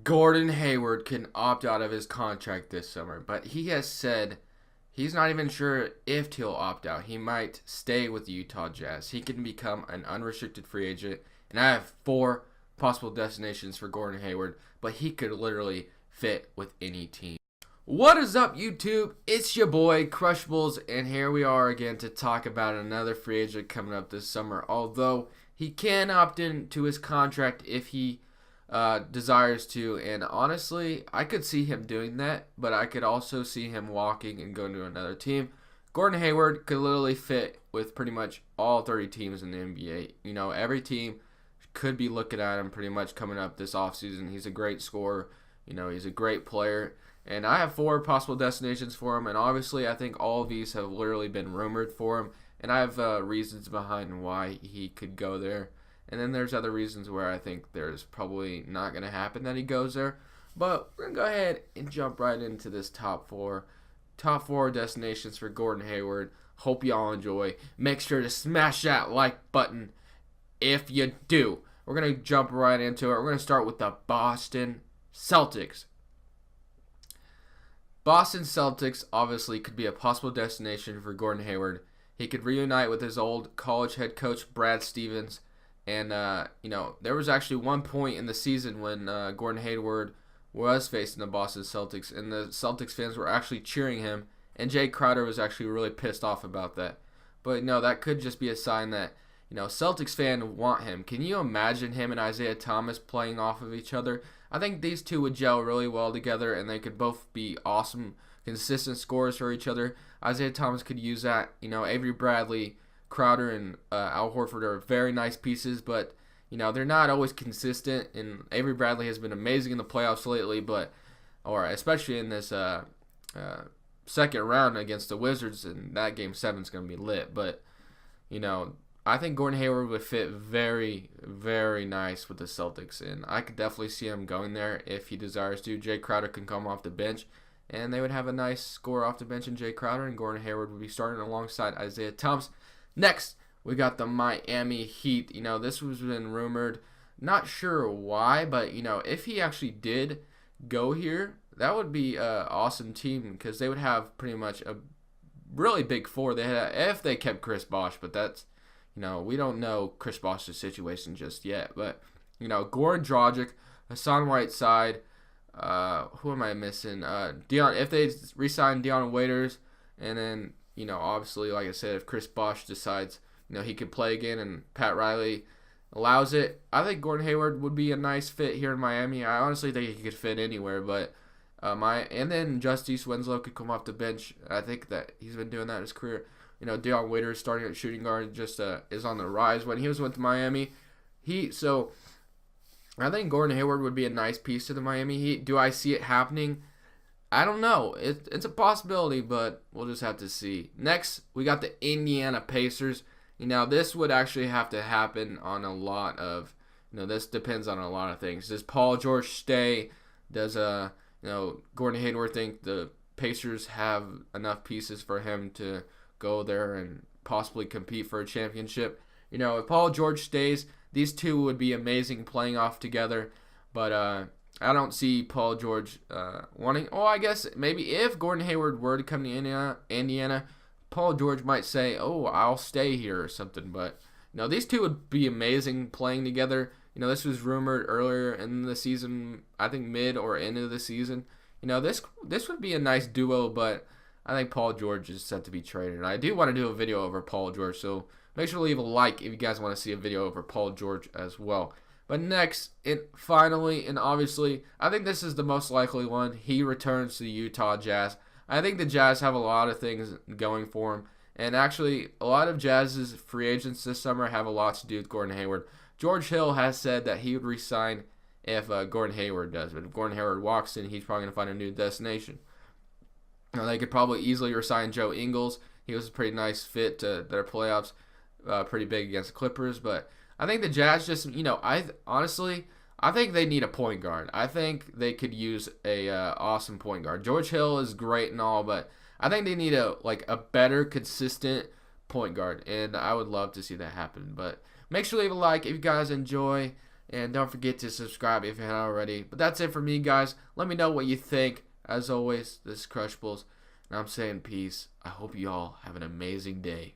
Gordon Hayward can opt out of his contract this summer, but he has said he's not even sure if he'll opt out. He might stay with the Utah Jazz. He can become an unrestricted free agent, and I have 4 possible destinations for Gordon Hayward, but he could literally fit with any team. What is up, YouTube? It's your boy Crushables, and here we are again to talk about another free agent coming up this summer. Although he can opt into his contract if he desires to, and honestly, I could see him doing that, but I could also see him walking and going to another team. Gordon Hayward could literally fit with pretty much all 30 teams in the NBA. You know, every team could be looking at him pretty much coming up this offseason. He's a great scorer. You know, he's a great player. And I have 4 possible destinations for him, and obviously I think all of these have literally been rumored for him, and I have reasons behind why he could go there. And then there's other reasons where I think there's probably not going to happen that he goes there. But we're going to go ahead and jump right into this top 4 destinations for Gordon Hayward. Hope y'all enjoy. Make sure to smash that like button if you do. We're going to jump right into it. We're going to start with the Boston Celtics. Boston Celtics obviously could be a possible destination for Gordon Hayward. He could reunite with his old college head coach Brad Stevens. And, you know, there was actually one point in the season when Gordon Hayward was facing the Boston Celtics, and the Celtics fans were actually cheering him, and Jay Crowder was actually really pissed off about that. But, no, that could just be a sign that, you know, Celtics fans want him. Can you imagine him and Isaiah Thomas playing off of each other? I think these two would gel really well together, and they could both be awesome, consistent scorers for each other. Isaiah Thomas could use that. You know, Avery Bradley, Crowder, and Al Horford are very nice pieces, but, you know, they're not always consistent. And Avery Bradley has been amazing in the playoffs lately, or especially in this second round against the Wizards, and that Game 7 is going to be lit. But, you know, I think Gordon Hayward would fit very, very nice with the Celtics, and I could definitely see him going there if he desires to. Jay Crowder can come off the bench, and they would have a nice score off the bench in Jay Crowder, and Gordon Hayward would be starting alongside Isaiah Thomas. Next, we got the Miami Heat. You know, this was been rumored. Not sure why, but, you know, if he actually did go here, that would be an awesome team because they would have pretty much a really big 4 if they kept Chris Bosh, but that's, you know, we don't know Chris Bosh's situation just yet. But, you know, Goran Dragic, Hassan Whiteside, who am I missing? If they re-sign Dion Waiters, and then, you know, obviously, like I said, if Chris Bosh decides, you know, he could play again and Pat Riley allows it, I think Gordon Hayward would be a nice fit here in Miami. I honestly think he could fit anywhere, but and then Justice Winslow could come off the bench. I think that he's been doing that in his career. You know, Dion Waiters starting at shooting guard just is on the rise when he was with Miami Heat. So I think Gordon Hayward would be a nice piece to the Miami Heat. Do I see it happening? I don't know. It's a possibility, but we'll just have to see. Next, we got the Indiana Pacers. You know, this would actually have to happen on a lot of, you know, this depends on a lot of things. Does Paul George stay? Does, you know, Gordon Hayward think the Pacers have enough pieces for him to go there and possibly compete for a championship? You know, if Paul George stays, these two would be amazing playing off together, but I don't see Paul George wanting. Oh, I guess maybe if Gordon Hayward were to come to Indiana, Paul George might say, "Oh, I'll stay here" or something. But, you know, these two would be amazing playing together. You know, this was rumored earlier in the season, I think mid or end of the season. You know, this would be a nice duo, but I think Paul George is set to be traded. And I do want to do a video over Paul George, so make sure to leave a like if you guys want to see a video over Paul George as well. But next, finally, and obviously, I think this is the most likely one. He returns to the Utah Jazz. I think the Jazz have a lot of things going for him. And actually, a lot of Jazz's free agents this summer have a lot to do with Gordon Hayward. George Hill has said that he would re-sign if Gordon Hayward does. But if Gordon Hayward walks in, he's probably going to find a new destination. Now, they could probably easily resign Joe Ingles. He was a pretty nice fit to their playoffs, pretty big against the Clippers. But I think the Jazz just, you know, I think they need a point guard. I think they could use a awesome point guard. George Hill is great and all, but I think they need a better, consistent point guard, and I would love to see that happen. But make sure to leave a like if you guys enjoy And don't forget to subscribe if you haven't already. But that's it for me, guys. Let me know what you think. As always, this is Crushables, and I'm saying peace. I hope you all have an amazing day.